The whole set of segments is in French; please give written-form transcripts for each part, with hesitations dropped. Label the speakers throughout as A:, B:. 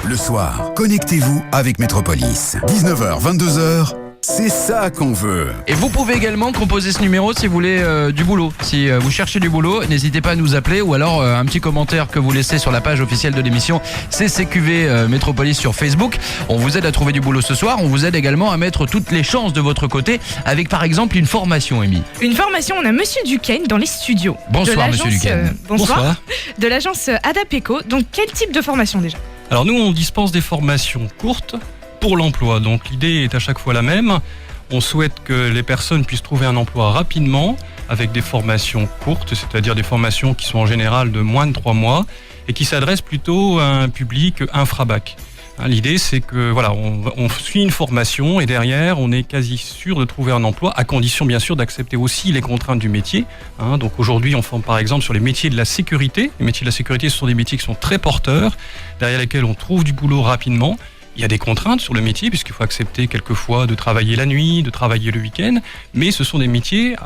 A: Le soir, connectez-vous avec Métropolis. 19h, 22h, c'est ça qu'on veut.
B: Et vous pouvez également composer ce numéro si vous voulez du boulot. Si vous cherchez du boulot, n'hésitez pas à nous appeler ou alors un petit commentaire que vous laissez sur la page officielle de l'émission CCQV Métropolis sur Facebook. On vous aide à trouver du boulot ce soir. On vous aide également à mettre toutes les chances de votre côté avec par exemple une formation, Amy.
C: Une formation, on a Monsieur Duquesne dans les studios.
B: Bonsoir Monsieur Duquesne.
C: Bonsoir. De l'agence Adapeco. Donc quel type de formation déjà ?
D: Alors nous, on dispense des formations courtes pour l'emploi. Donc l'idée est à chaque fois la même. On souhaite que les personnes puissent trouver un emploi rapidement avec des formations courtes, c'est-à-dire des formations qui sont en général de moins de 3 mois et qui s'adressent plutôt à un public infra-bac. L'idée, c'est que voilà, on suit une formation et derrière, on est quasi sûr de trouver un emploi, à condition bien sûr d'accepter aussi les contraintes du métier. Donc aujourd'hui, on forme par exemple sur les métiers de la sécurité. Les métiers de la sécurité, ce sont des métiers qui sont très porteurs, derrière lesquels on trouve du boulot rapidement. Il y a des contraintes sur le métier, puisqu'il faut accepter quelquefois de travailler la nuit, de travailler le week-end, mais ce sont des métiers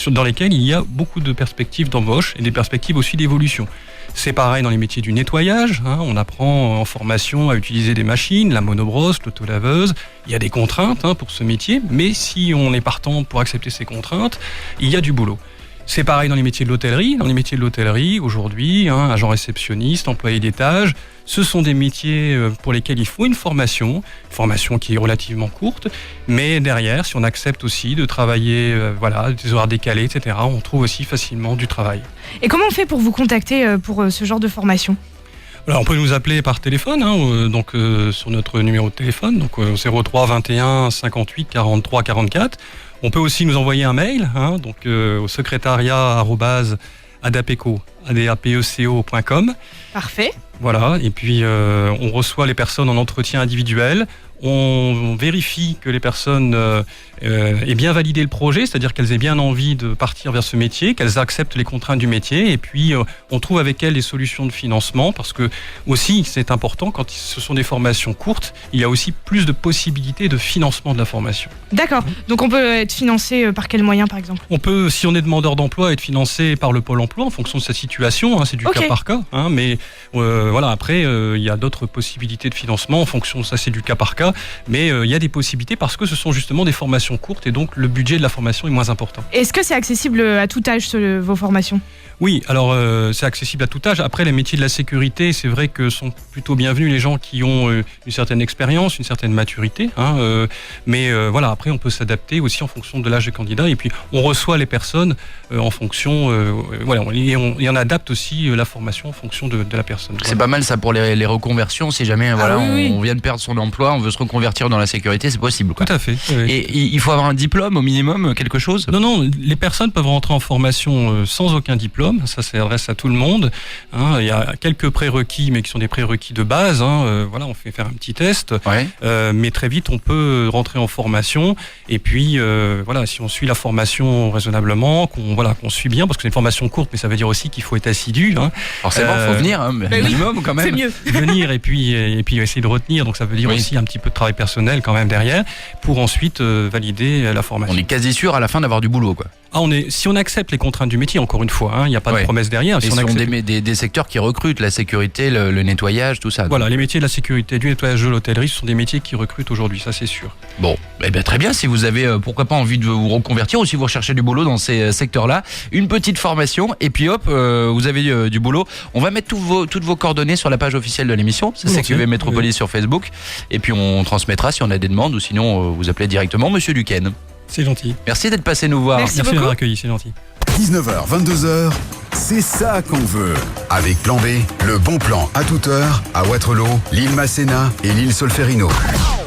D: dans lesquels il y a beaucoup de perspectives d'embauche et des perspectives aussi d'évolution. C'est pareil dans les métiers du nettoyage, on apprend en formation à utiliser des machines, la monobrosse, l'autolaveuse. Il y a des contraintes pour ce métier, mais si on est partant pour accepter ces contraintes, il y a du boulot. C'est pareil dans les métiers de l'hôtellerie. Dans les métiers de l'hôtellerie, aujourd'hui, agent réceptionniste, employé d'étage, ce sont des métiers pour lesquels il faut une formation qui est relativement courte, mais derrière, si on accepte aussi de travailler des horaires décalés, etc., on trouve aussi facilement du travail.
C: Et comment on fait pour vous contacter pour ce genre de formation ?
D: Alors, on peut nous appeler par téléphone, sur notre numéro de téléphone, donc 03 21 58 43 44. On peut aussi nous envoyer un mail, au secrétariat@adapeco.com.
C: Parfait.
D: Voilà, et puis on reçoit les personnes en entretien individuel. On vérifie que les personnes aient bien validé le projet, c'est-à-dire qu'elles aient bien envie de partir vers ce métier, qu'elles acceptent les contraintes du métier, et puis on trouve avec elles des solutions de financement, parce que aussi c'est important, quand ce sont des formations courtes, il y a aussi plus de possibilités de financement de la formation.
C: D'accord, donc on peut être financé par quel moyen par exemple ?
D: On peut, si on est demandeur d'emploi, être financé par le Pôle emploi en fonction de sa situation, c'est du cas par cas, mais après il y a d'autres possibilités de financement en fonction, ça c'est du cas par cas. Mais il y a des possibilités parce que ce sont justement des formations courtes et donc le budget de la formation est moins important.
C: Est-ce que c'est accessible à tout âge, vos formations ?
D: Oui, alors c'est accessible à tout âge. Après, les métiers de la sécurité, c'est vrai que sont plutôt bienvenus les gens qui ont une certaine expérience, une certaine maturité. Après, on peut s'adapter aussi en fonction de l'âge des candidats. Et puis, on reçoit les personnes en fonction... et on adapte aussi la formation en fonction de la personne.
B: C'est pas mal ça pour les reconversions. Si jamais on vient de perdre son emploi, on veut se reconvertir dans la sécurité, c'est possible, quoi.
D: Tout à fait. Oui.
B: Et il faut avoir un diplôme au minimum, quelque chose ?
D: Non, les personnes peuvent rentrer en formation sans aucun diplôme. Ça s'adresse à tout le monde. Il y a quelques prérequis, mais qui sont des prérequis de base. On fait faire un petit test.
B: Ouais.
D: Mais très vite, on peut rentrer en formation. Et puis, si on suit la formation raisonnablement, qu'on suit bien, parce que c'est une formation courte, mais ça veut dire aussi qu'il faut être assidu.
B: Forcément, il faut venir, minimum quand même.
C: C'est mieux.
D: Venir et puis essayer de retenir. Donc ça veut dire aussi un petit peu de travail personnel quand même derrière, pour ensuite valider la formation.
B: On est quasi sûr à la fin d'avoir du boulot, quoi.
D: Si on accepte les contraintes du métier, encore une fois, il n'y a pas de promesse derrière.
B: Si on accepte... des secteurs qui recrutent, la sécurité, le nettoyage, tout ça.
D: Voilà, les métiers de la sécurité, du nettoyage, de l'hôtellerie, ce sont des métiers qui recrutent aujourd'hui, ça c'est sûr.
B: Bon, très bien, si vous avez pourquoi pas envie de vous reconvertir ou si vous recherchez du boulot dans ces secteurs-là, une petite formation et puis hop, vous avez du boulot. On va mettre toutes vos coordonnées sur la page officielle de l'émission, c'est CQV Métropolis sur Facebook, et puis on transmettra si on a des demandes ou sinon vous appelez directement Monsieur Duquesne.
D: C'est gentil.
B: Merci d'être passé nous voir.
C: Merci
D: de m'avoir accueilli, c'est gentil.
A: 19h, 22h, c'est ça qu'on veut. Avec Plan B, le bon plan à toute heure à Wattrelos, l'île Masséna et l'île Solferino.